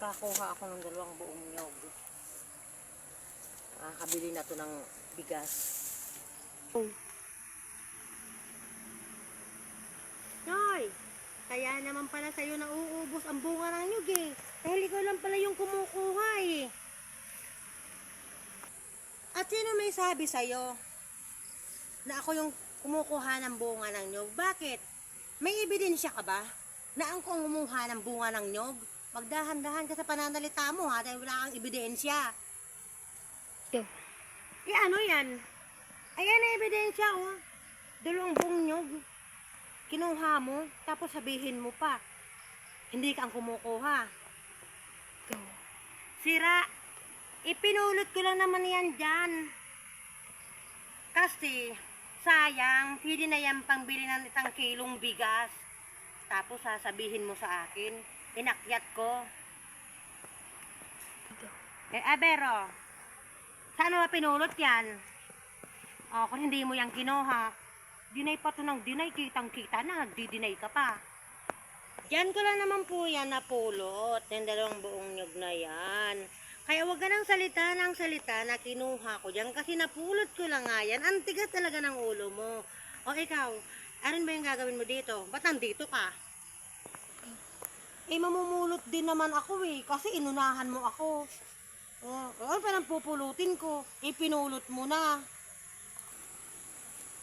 Nakakuha ako ng 2 buong nyog. Nakakabili na to ng bigas. Noy, kaya naman pala sa'yo nauubos ang bunga ng nyug eh. Dahil ikaw lang pala yung kumukuha eh. At sino may sabi sa'yo na ako yung kumukuha ng bunga ng nyug? Bakit? May ebidensya ka ba na ang kumukuha ng bunga ng nyug? Magdahan-dahan ka sa pananalita mo ha, dahil wala kang ebidensya. Eh ano yan? Ayan na ebidensya oh. 2 buong nyug. Kinuha mo, tapos sabihin mo pa, hindi ka ang kumukuha. Sira, ipinulot ko lang naman yan dyan. Kasi, sayang, hindi na yan pangbili ng 1 kilong bigas. Tapos sasabihin mo sa akin, inakyat ko. Abero, saan mo pinulot yan? O, kung hindi mo yan kinuha, dinay pa to ng dinay, kitang-kita na, nagdi-dinay ka pa. Yan ko lang naman po yan napulot, yung 2 buong nyug na yan. Kaya wag ka nang salita na kinuha ko dyan, kasi napulot ko lang nga yan. Ang tigas talaga ng ulo mo. O ikaw, aron ba yung gagawin mo dito? Ba't nandito ka? Eh, mamumulot din naman ako eh, kasi inunahan mo ako. Ano pa nang pupulutin ko? Eh, pinulot mo na.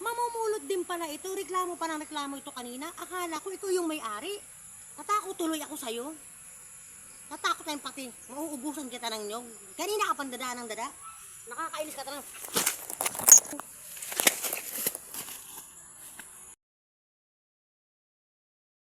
Mamumulot din pala ito. Reklamo pa ng reklamo ito kanina. Akala ko ikaw yung may-ari. Natakot tuloy ako sa'yo. Natakot tayong pati. Mauubusan kita ng nyog. Kanina ka pandadaan ng dada. Nakakainis ka talaga.